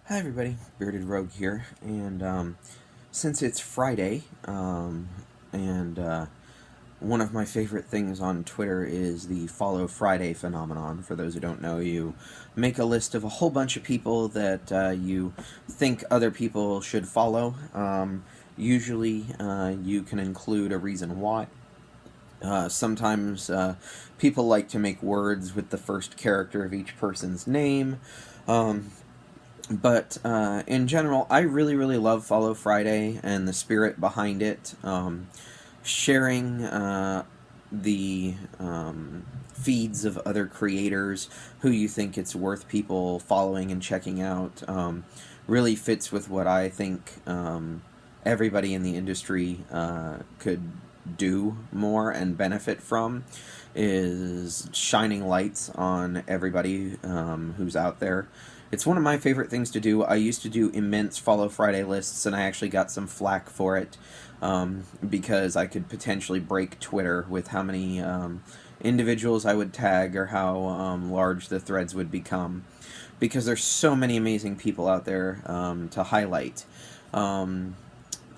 Hi everybody, Bearded Rogue here, and since it's Friday, and one of my favorite things on Twitter is the Follow Friday phenomenon. For those who don't know, you make a list of a whole bunch of people that you think other people should follow. Usually, you can include a reason why. Sometimes people like to make words with the first character of each person's name. Um, but in general, I really, really love Follow Friday and the spirit behind it. Sharing the feeds of other creators who you think it's worth people following and checking out really fits with what I think everybody in the industry could do more and benefit from, is shining lights on everybody who's out there. It's one of my favorite things to do. I used to do immense Follow Friday lists, and I actually got some flack for it because I could potentially break Twitter with how many individuals I would tag or how large the threads would become, because there's so many amazing people out there to highlight. Um,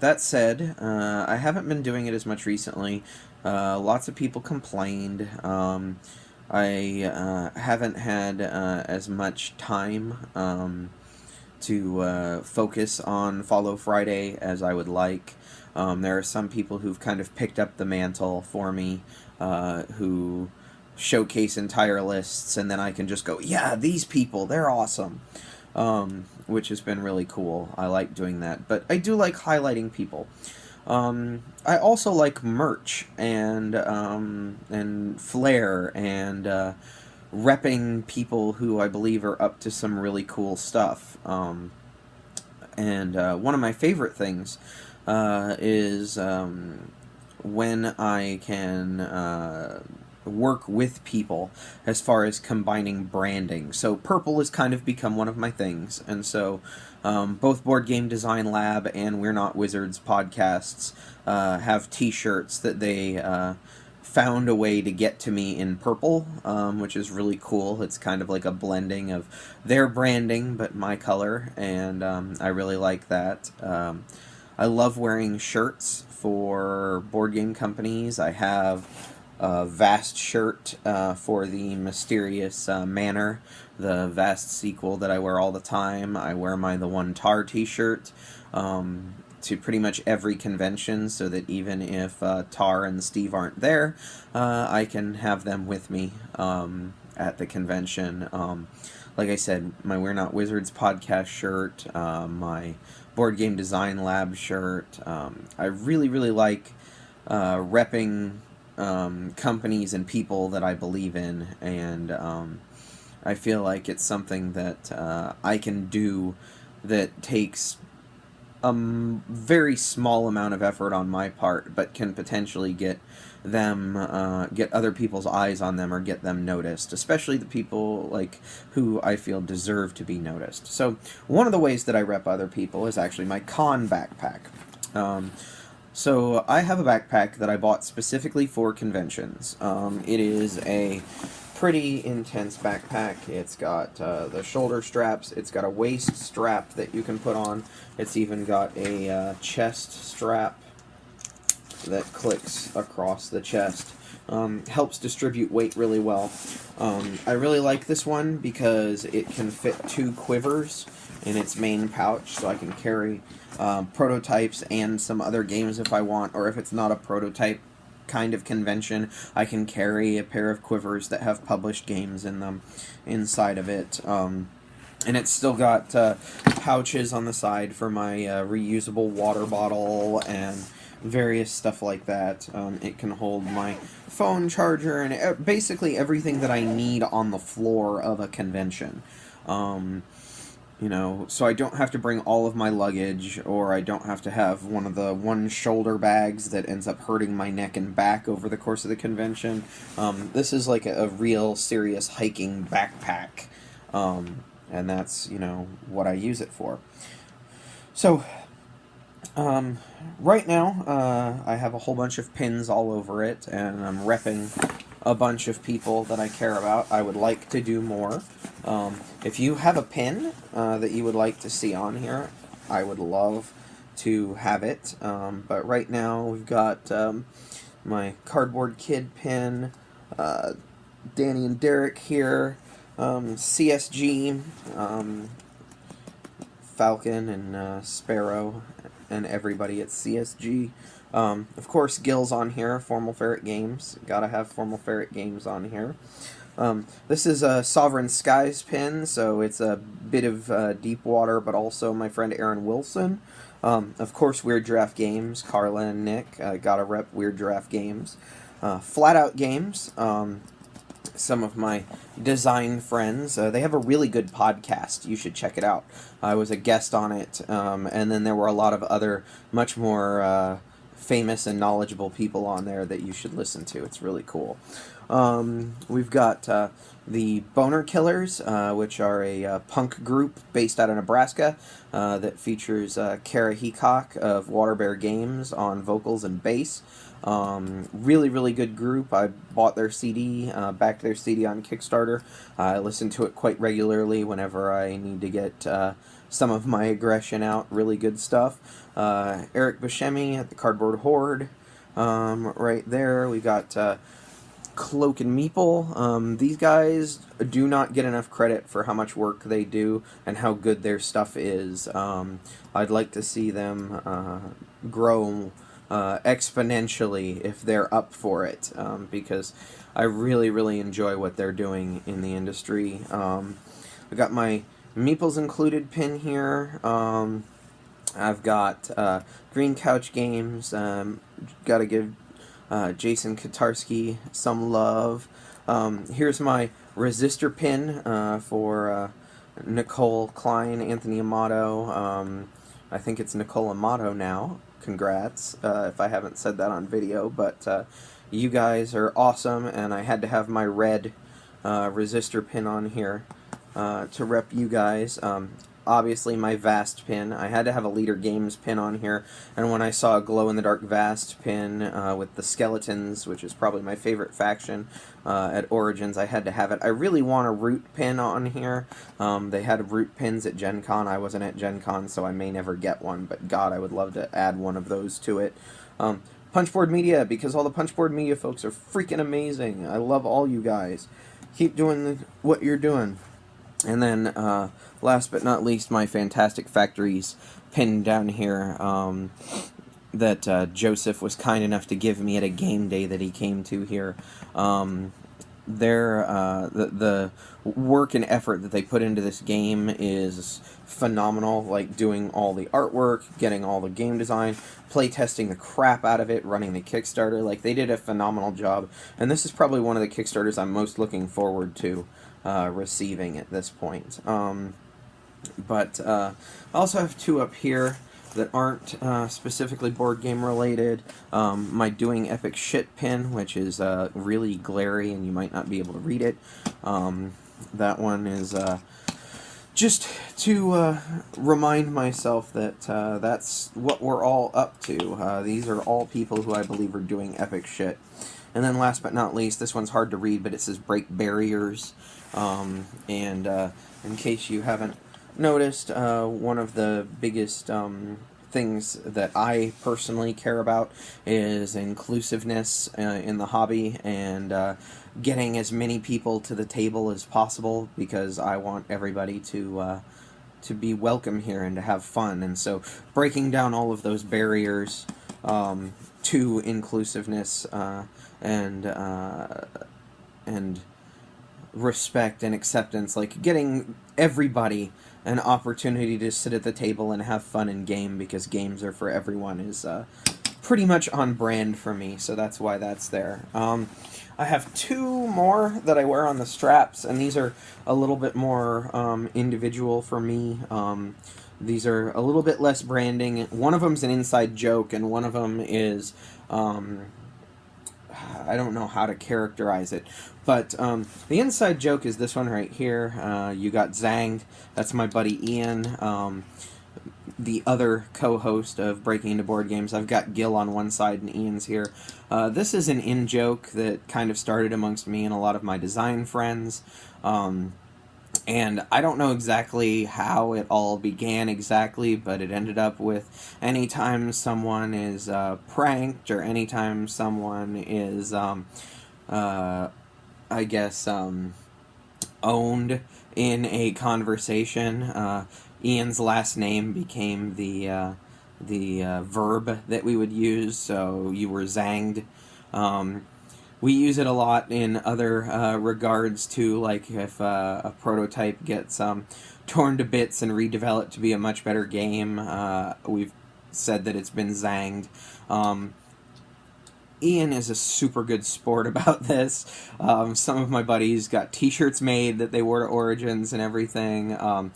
that said, I haven't been doing it as much recently. Lots of people complained. I haven't had as much time to focus on Follow Friday as I would like. There are some people who've kind of picked up the mantle for me, who showcase entire lists, and then I can just go, yeah, these people, they're awesome. Which has been really cool. I like doing that. But I do like highlighting people. I also like merch and flair and repping people who I believe are up to some really cool stuff. And one of my favorite things is when I can work with people as far as combining branding. So purple has kind of become one of my things, and so both Board Game Design Lab and We're Not Wizards podcasts have T-shirts that they found a way to get to me in purple, which is really cool. It's kind of like a blending of their branding but my color, and I really like that. I love wearing shirts for board game companies. I have a Vast shirt for the Mysterious Manor, the Vast sequel that I wear all the time. I wear my The One Tar t-shirt to pretty much every convention, so that even if Tar and Steve aren't there, I can have them with me at the convention. Like I said, my We're Not Wizards podcast shirt, my Board Game Design Lab shirt. I really, really like repping companies and people that I believe in, and I feel like it's something that I can do that takes a very small amount of effort on my part, but can potentially get them, get other people's eyes on them, or get them noticed, especially the people like who I feel deserve to be noticed. So one of the ways that I rep other people is actually my con backpack. So I have a backpack that I bought specifically for conventions. It is a pretty intense backpack. It's got the shoulder straps. It's got a waist strap that you can put on. It's even got a chest strap that clicks across the chest. Helps distribute weight really well. I really like this one because it can fit 2 quivers in its main pouch, so I can carry prototypes and some other games if I want, or if it's not a prototype kind of convention, I can carry a pair of quivers that have published games in them inside of it. And it's still got pouches on the side for my reusable water bottle and various stuff like that. It can hold my phone charger and basically everything that I need on the floor of a convention. So I don't have to bring all of my luggage, or I don't have to have one of the one shoulder bags that ends up hurting my neck and back over the course of the convention. This is like a real serious hiking backpack, and that's, what I use it for. So, right now, I have a whole bunch of pins all over it, and I'm repping a bunch of people that I care about. I would like to do more. If you have a pin that you would like to see on here, I would love to have it. But right now we've got my Cardboard Kid pin, Danny and Derek here, CSG, Falcon and Sparrow, and everybody at CSG. Of course, Gil's on here, Formal Ferret Games. Gotta have Formal Ferret Games on here. This is a Sovereign Skies pin, so it's a bit of deep water, but also my friend Aaron Wilson. Of course, Weird Giraffe Games, Carla and Nick. Gotta rep Weird Giraffe Games. Flat Out Games. Some of my design friends. They have a really good podcast. You should check it out. I was a guest on it, and then there were a lot of other much more famous and knowledgeable people on there that you should listen to. It's really cool. We've got the Boner Killers, which are a punk group based out of Nebraska that features Kara Heacock of Water Bear Games on vocals and bass. Really, really good group. I bought their CD, backed their CD on Kickstarter. I listen to it quite regularly whenever I need to get some of my aggression out. Really good stuff. Eric Buscemi at the Cardboard Horde. Right there, we got Cloak and Meeple. These guys do not get enough credit for how much work they do and how good their stuff is. I'd like to see them grow exponentially if they're up for it, because I really, really enjoy what they're doing in the industry. I got my Meeples Included pin here. I've got Green Couch Games. Got to give Jason Katarski some love. Here's my resistor pin for Nicole Klein, Anthony Amato. I think it's Nicole Amato now. Congrats, if I haven't said that on video, but you guys are awesome, and I had to have my red resistor pin on here to rep you guys. Obviously my Vast pin. I had to have a Leader Games pin on here, and when I saw a glow-in-the-dark Vast pin with the skeletons, which is probably my favorite faction at Origins, I had to have it. I really want a Root pin on here. They had Root pins at Gen Con. I wasn't at Gen Con, so I may never get one, but God, I would love to add one of those to it. Punchboard Media, because all the Punchboard Media folks are freaking amazing. I love all you guys. Keep doing what you're doing. And then, last but not least, my Fantastic Factories pinned down here that Joseph was kind enough to give me at a game day that he came to here. The work and effort that they put into this game is phenomenal, like doing all the artwork, getting all the game design, playtesting the crap out of it, running the Kickstarter. Like, they did a phenomenal job, and this is probably one of the Kickstarters I'm most looking forward to receiving at this point. But I also have two up here that aren't specifically board game related. My Doing Epic Shit pin, which is really glary and you might not be able to read it. That one is just to remind myself that that's what we're all up to. These are all people who I believe are doing epic shit. And then last but not least, this one's hard to read, but it says Break Barriers. In case you haven't noticed, one of the biggest things that I personally care about is inclusiveness in the hobby, and getting as many people to the table as possible, because I want everybody to be welcome here and to have fun. And so breaking down all of those barriers to inclusiveness and respect and acceptance, like getting everybody an opportunity to sit at the table and have fun in game, because games are for everyone, is pretty much on brand for me, so that's why that's there. I have two more that I wear on the straps, and these are a little bit more individual for me. These are a little bit less branding. One of them's an inside joke, and one of them is I don't know how to characterize it, but the inside joke is this one right here. You got Zanged. That's my buddy Ian. the other co-host of Breaking Into Board Games. I've got Gil on one side and Ian's here. This is an in-joke that kind of started amongst me and a lot of my design friends. And I don't know exactly how it all began exactly, but it ended up with anytime someone is pranked or anytime someone is, I guess, owned in a conversation, Ian's last name became the verb that we would use, so you were zanged. We use it a lot in other regards too, like if a prototype gets torn to bits and redeveloped to be a much better game, we've said that it's been zanged. Ian is a super good sport about this. Some of my buddies got t-shirts made that they wore to Origins and everything.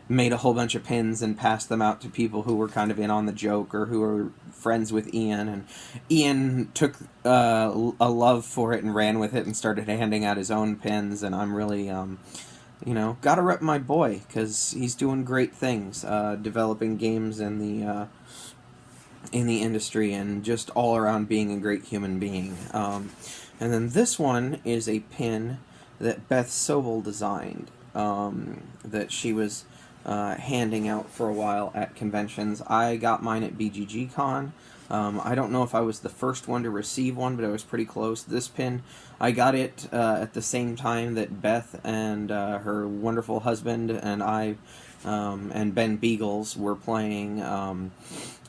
Made a whole bunch of pins and passed them out to people who were kind of in on the joke or who were friends with Ian. And Ian took a love for it and ran with it and started handing out his own pins. And I'm really, gotta rep my boy because he's doing great things, developing games in the industry and just all around being a great human being. And then this one is a pin that Beth Sobel designed, that she was handing out for a while at conventions. I got mine at BGG Con. I don't know if I was the first one to receive one, but I was pretty close. This pin, I got it at the same time that Beth and her wonderful husband and I and Ben Beagles were playing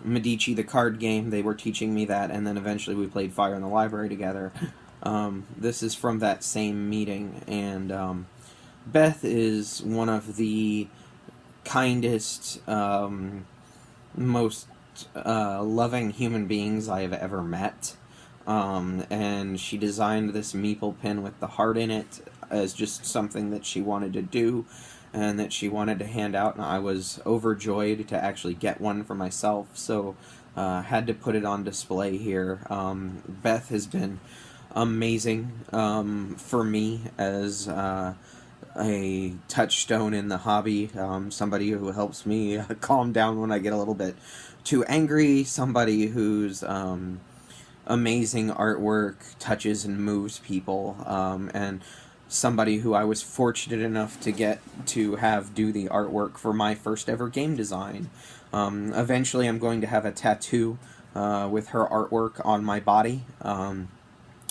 Medici, the card game. They were teaching me that, and then eventually we played Fire in the Library together. This is from that same meeting, and Beth is one of the kindest, most loving human beings I have ever met. And she designed this meeple pin with the heart in it as just something that she wanted to do and that she wanted to hand out, and I was overjoyed to actually get one for myself, so had to put it on display here. Beth has been amazing for me as a touchstone in the hobby, somebody who helps me calm down when I get a little bit too angry, somebody whose amazing artwork touches and moves people, and somebody who I was fortunate enough to get to have do the artwork for my first ever game design. Eventually I'm going to have a tattoo with her artwork on my body.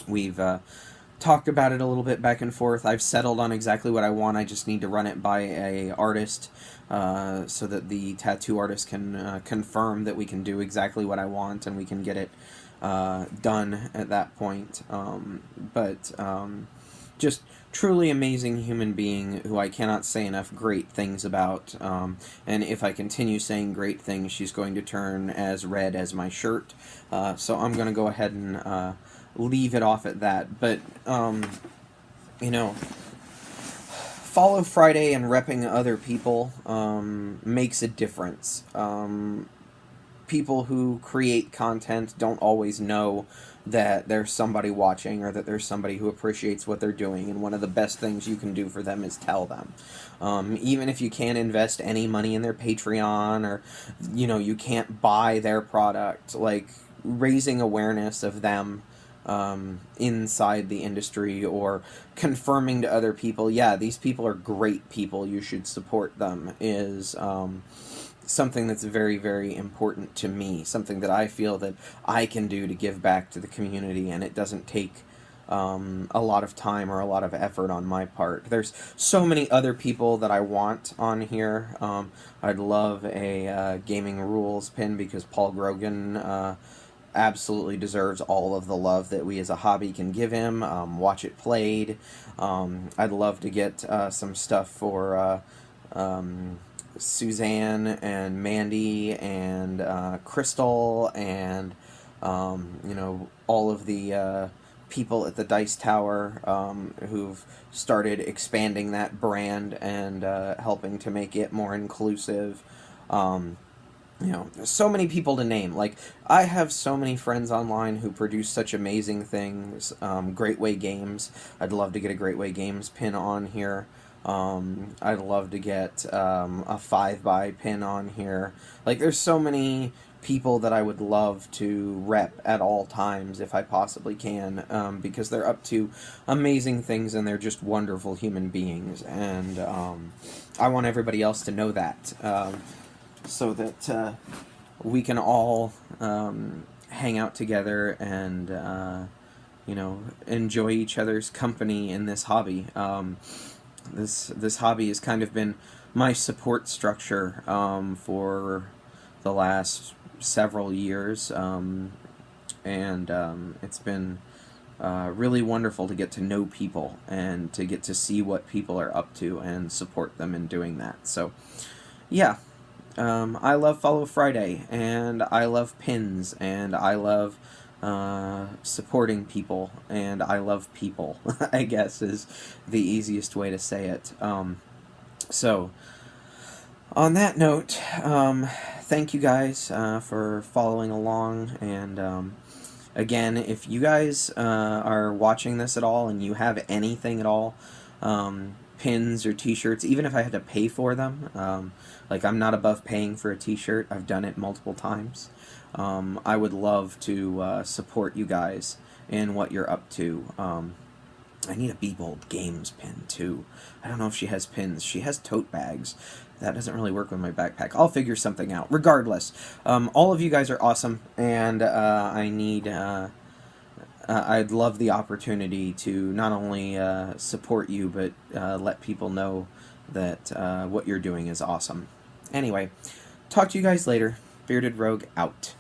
We've talked about it a little bit back and forth. I've settled on exactly what I want. I just need to run it by a artist so that the tattoo artist can confirm that we can do exactly what I want and we can get it done at that point. Just truly amazing human being who I cannot say enough great things about. And if I continue saying great things, she's going to turn as red as my shirt. So I'm going to go ahead and leave it off at that. But, Follow Friday and repping other people makes a difference. People who create content don't always know that there's somebody watching or that there's somebody who appreciates what they're doing, and one of the best things you can do for them is tell them. Even if you can't invest any money in their Patreon or, you can't buy their product, like, raising awareness of them inside the industry or confirming to other people, yeah, these people are great people, you should support them, is something that's very, very important to me, something that I feel that I can do to give back to the community, and it doesn't take a lot of time or a lot of effort on my part. There's so many other people that I want on here. I'd love a Gaming Rules pin because Paul Grogan absolutely deserves all of the love that we as a hobby can give him. Watch It Played. I'd love to get some stuff for Suzanne and Mandy and Crystal and all of the people at the Dice Tower who've started expanding that brand and helping to make it more inclusive. There's so many people to name. Like, I have so many friends online who produce such amazing things. Great Way Games. I'd love to get a Great Way Games pin on here. I'd love to get a 5 by pin on here. Like, there's so many people that I would love to rep at all times if I possibly can, because they're up to amazing things and they're just wonderful human beings. And I want everybody else to know that, so that we can all hang out together and you know, enjoy each other's company in this hobby. This hobby has kind of been my support structure for the last several years, and it's been really wonderful to get to know people and to get to see what people are up to and support them in doing that. So, yeah. I love Follow Friday, and I love pins, and I love supporting people, and I love people, I guess is the easiest way to say it. So, on that note, thank you guys for following along, and again, if you guys are watching this at all and you have anything at all, pins or t-shirts, even if I had to pay for them, like, I'm not above paying for a t-shirt, I've done it multiple times. I would love to support you guys in what you're up to. I need a Be Bold Games pin, too. I don't know if she has pins. She has tote bags. That doesn't really work with my backpack. I'll figure something out. Regardless, all of you guys are awesome, and I'd love the opportunity to not only support you, but let people know that what you're doing is awesome. Anyway, talk to you guys later. Bearded Rogue out.